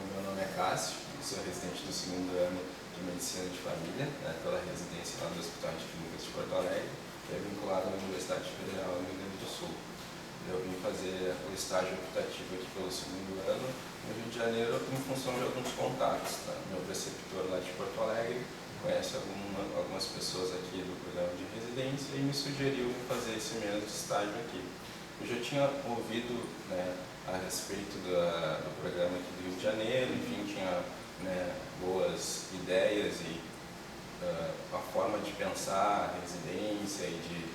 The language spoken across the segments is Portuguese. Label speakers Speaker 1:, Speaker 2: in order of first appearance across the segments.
Speaker 1: Meu nome é Cássio, sou residente do segundo ano de Medicina de Família, pela residência lá do Hospital de Clínicas de Porto Alegre, que é vinculado à Universidade Federal do Rio Grande do Sul. Eu vim fazer o estágio optativo aqui pelo segundo ano no Rio de Janeiro em função de alguns contatos. Meu preceptor lá de Porto Alegre conhece algumas pessoas aqui do programa de residência e me sugeriu fazer esse mesmo estágio aqui. Eu já tinha ouvido a respeito do programa aqui do Rio de Janeiro, enfim, tinha boas ideias e a forma de pensar a residência e de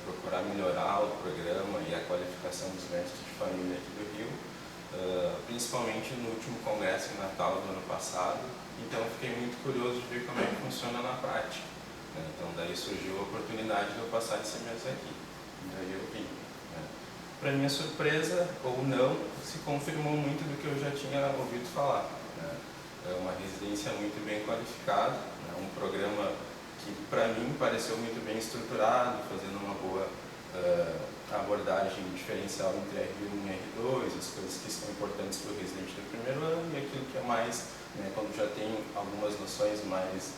Speaker 1: procurar melhorar o programa e a qualificação dos médicos de família aqui do Rio, principalmente no último congresso em Natal do ano passado. Então eu fiquei muito curioso de ver como é que funciona na prática. Então daí surgiu a oportunidade de eu passar esse mês aqui. Daí eu vim. Para minha surpresa, ou não, se confirmou muito do que eu já tinha ouvido falar. É uma residência muito bem qualificada, um programa que para mim pareceu muito bem estruturado, fazendo uma boa abordagem diferencial entre R1 e R2, as coisas que são importantes para o residente do primeiro ano e aquilo que é mais, quando já tem algumas noções mais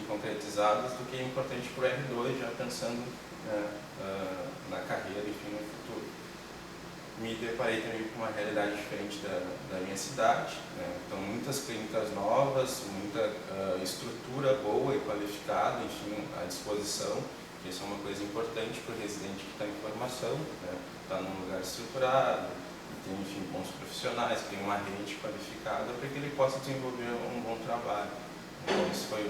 Speaker 1: concretizadas do que é importante para o R2, já pensando na carreira, enfim, no futuro. Me deparei também com uma realidade diferente da minha cidade, então muitas clínicas novas, muita estrutura boa e qualificada, enfim, à disposição, que isso é uma coisa importante para o residente que está em formação, está num lugar estruturado, tem, enfim, bons profissionais, tem uma rede qualificada para que ele possa desenvolver um bom trabalho. Então, isso foi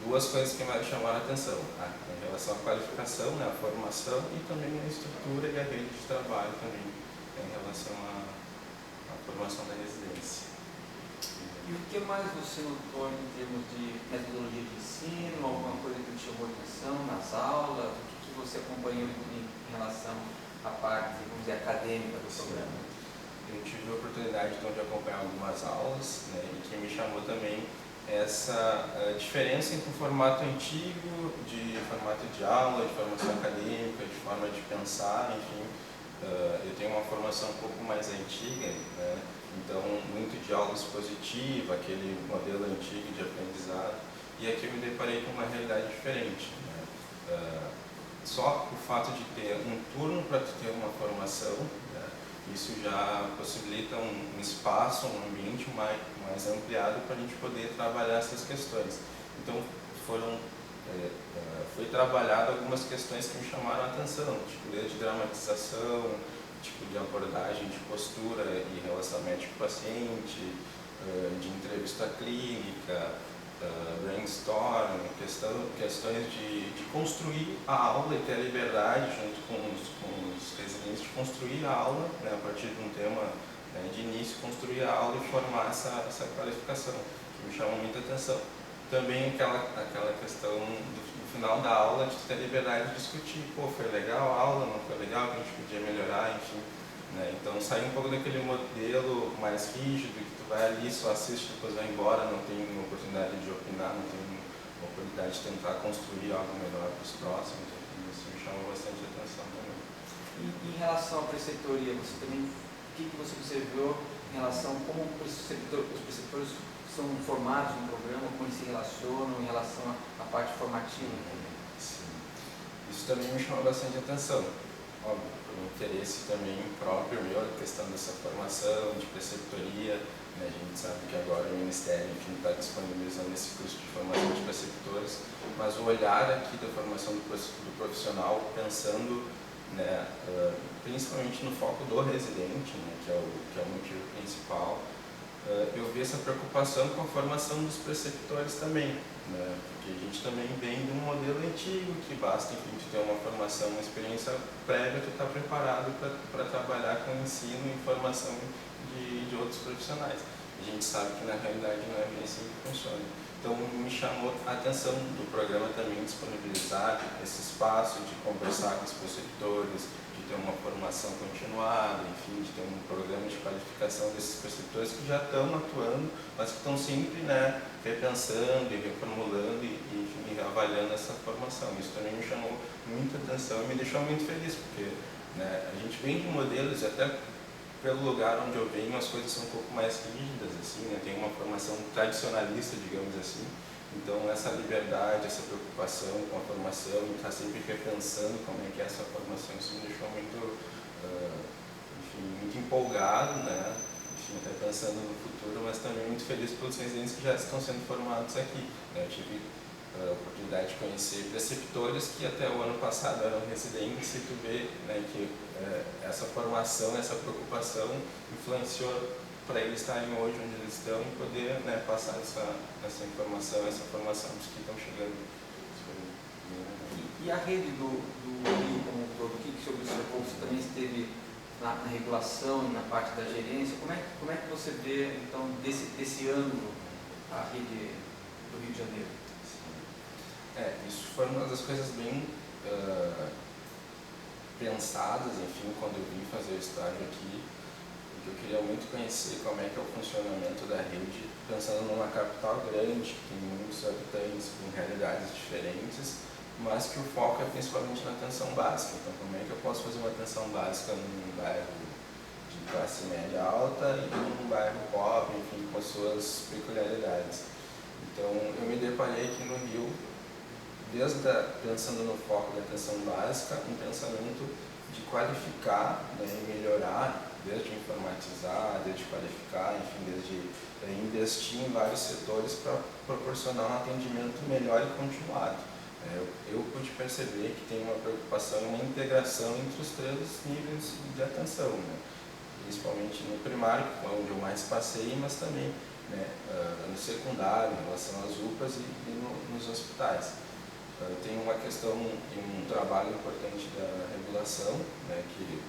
Speaker 1: duas coisas que mais chamaram a atenção, em relação à qualificação, a formação e também a estrutura e a rede de trabalho também, em relação à formação da residência.
Speaker 2: E o que mais você notou em termos de metodologia de ensino, alguma coisa que te chamou a atenção nas aulas, o que você acompanhou em relação à parte, vamos dizer, acadêmica do programa?
Speaker 1: Eu tive a oportunidade então, de acompanhar algumas aulas, e que me chamou também essa diferença entre o formato antigo, de formato de aula, de formação acadêmica, de forma de pensar, enfim. Eu tenho uma formação um pouco mais antiga, então muito de aula expositiva, aquele modelo antigo de aprendizado, e aqui eu me deparei com uma realidade diferente. Só o fato de ter um turno para ter uma formação, isso já possibilita um espaço, um ambiente mais ampliado para a gente poder trabalhar essas questões. Então, foi trabalhado algumas questões que me chamaram a atenção, tipo de dramatização, tipo de abordagem de postura e relação médico-paciente, de entrevista clínica, brainstorm, questões de construir a aula e ter a liberdade, junto com os residentes, de construir a aula, a partir de um tema de início, construir a aula e formar essa qualificação, que me chamou muita atenção. Também aquela questão do final da aula, de ter a liberdade de discutir, foi legal a aula, não foi legal, que a gente podia melhorar, enfim. Então, sair um pouco daquele modelo mais rígido, que tu vai ali, só assiste, depois vai embora, não tem uma oportunidade de opinar, não tem uma oportunidade de tentar construir algo melhor para os próximos, isso me chamou bastante atenção também.
Speaker 2: E em relação à preceptoria, você também, o que você observou em relação a como os preceptores são formados no programa, como eles se relacionam em relação à parte formativa?
Speaker 1: Sim. Isso também me chamou bastante atenção. Óbvio, por um interesse também próprio meu, a questão dessa formação, de preceptoria. A gente sabe que agora o Ministério está disponibilizando esse curso de formação de preceptores, mas o olhar aqui da formação do profissional, pensando principalmente no foco do residente, que é o motivo principal, eu vi essa preocupação com a formação dos preceptores também, porque a gente também vem de um modelo antigo que basta, enfim, de ter uma formação, uma experiência prévia, tu está preparado para trabalhar com ensino e formação de outros profissionais. A gente sabe que na realidade não é bem assim que funciona. Então me chamou a atenção do programa também disponibilizar esse espaço de conversar com os preceptores, de ter uma formação continuada, enfim, de ter um programa de qualificação desses preceptores que já estão atuando, mas que estão sempre repensando e reformulando e enfim, avaliando essa formação. Isso também me chamou muita atenção e me deixou muito feliz, porque a gente vem de modelos, até pelo lugar onde eu venho, as coisas são um pouco mais rígidas, assim, né? Tem uma formação tradicionalista, digamos assim. Então, essa liberdade, essa preocupação com a formação, e estar sempre repensando como é que é essa formação, isso me deixou muito, enfim, muito empolgado, né? Enfim, até pensando no futuro, mas também muito feliz pelos residentes que já estão sendo formados aqui, né? Eu tive a oportunidade de conhecer preceptores que até o ano passado eram residentes, e tu vê, né, que essa formação, essa preocupação influenciou para eles estarem hoje onde eles estão e poder, né, passar essa informação, essa formação dos que estão chegando.
Speaker 2: E a rede do Rio como um todo, o que você observou? Você também esteve na regulação e na parte da gerência. Como é que você vê, então, desse ângulo, a rede do Rio de Janeiro?
Speaker 1: Isso foi uma das coisas bem pensadas, enfim, quando eu vim fazer o estágio aqui, porque eu queria muito conhecer como é que é o funcionamento da rede, pensando numa capital grande, que tem muitos habitantes com realidades diferentes, mas que o foco é principalmente na atenção básica. Então, como é que eu posso fazer uma atenção básica num bairro de classe média alta e num bairro pobre, enfim, com as suas peculiaridades. Então, eu me deparei aqui no Rio, pensando no foco da atenção básica, um pensamento de qualificar, né, e melhorar, desde informatizar, desde qualificar, enfim, desde investir em vários setores para proporcionar um atendimento melhor e continuado. Eu pude perceber que tem uma preocupação e uma integração entre os três níveis de atenção, né? Principalmente no primário, que é onde eu mais passei, mas também, né, no secundário, em relação às UPAs e nos hospitais. Tem uma questão, tem um trabalho importante da regulação, né, que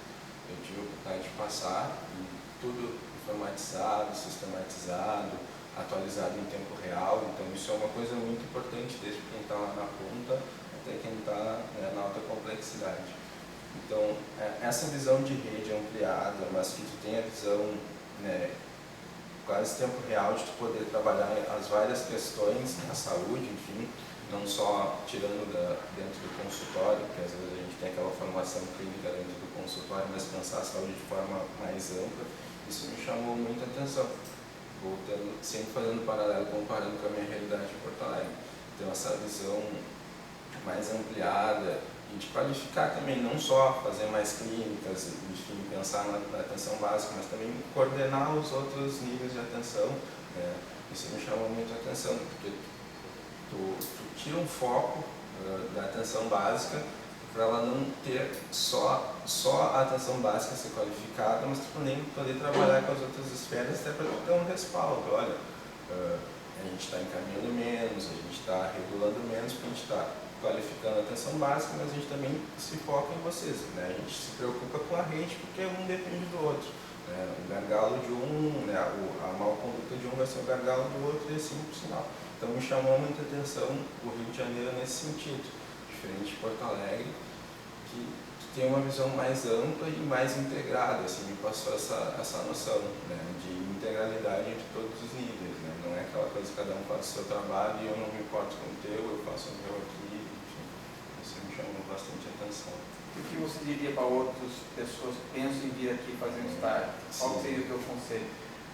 Speaker 1: eu tive a oportunidade de passar, e tudo informatizado, sistematizado, atualizado em tempo real. Então isso é uma coisa muito importante, desde quem está lá na ponta até quem está, né, na alta complexidade. Então, essa visão de rede ampliada, mas que tu tem a visão, né, quase tempo real de tu poder trabalhar as várias questões, a saúde, enfim, não só tirando dentro do consultório, porque às vezes a gente tem aquela formação clínica dentro do consultório, mas pensar a saúde de forma mais ampla, isso me chamou muita atenção. Sempre fazendo paralelo, comparando com a minha realidade em Porto Alegre. Então, essa visão mais ampliada e de qualificar também, não só fazer mais clínicas, enfim, pensar na atenção básica, mas também coordenar os outros níveis de atenção, né? Isso me chamou muito a atenção, porque tu tira um foco da atenção básica para ela não ter só a atenção básica ser qualificada, mas tu também poder trabalhar com as outras esferas até para ter um respaldo. Olha, a gente está encaminhando menos, a gente está regulando menos, porque a gente está qualificando a atenção básica, mas a gente também se foca em vocês, né? A gente se preocupa com a rede porque um depende do outro. O gargalo de um, né, a má conduta de um vai ser o gargalo do outro, e assim por sinal. Então me chamou muita atenção o Rio de Janeiro nesse sentido, diferente de Porto Alegre, que tem uma visão mais ampla e mais integrada, assim, me passou essa noção, né, de integralidade entre todos os níveis, né? Não é aquela coisa que cada um faz o seu trabalho e eu não me importo com o teu, eu faço o meu aqui, enfim, isso me chamou bastante atenção.
Speaker 2: O que você diria para outras pessoas que pensam em vir aqui fazer um estágio? Qual seria o teu conselho?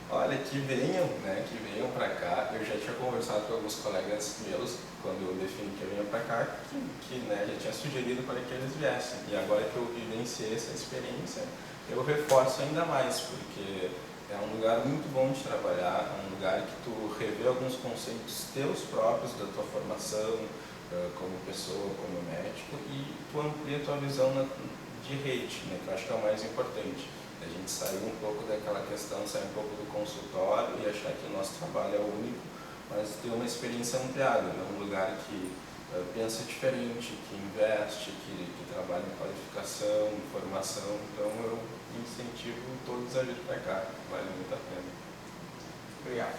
Speaker 1: Olha, que venham, né, que venham para cá. Eu já tinha conversado com alguns colegas meus, quando eu defini que eu vinha para cá, que né, já tinha sugerido para que eles viessem. E agora que eu vivenciei essa experiência, eu reforço ainda mais, porque é um lugar muito bom de trabalhar, é um lugar que tu revê alguns conceitos teus próprios da tua formação, como pessoa, como médico, e tu amplia a tua visão de rede, né, que eu acho que é o mais importante. A gente sair um pouco daquela questão, sair um pouco do consultório e achar que o nosso trabalho é único, mas ter uma experiência ampliada, né? Um lugar que pensa diferente, que investe, que trabalha em qualificação, em formação. Então eu incentivo todos a vir para cá, vale muito a pena.
Speaker 2: Obrigado.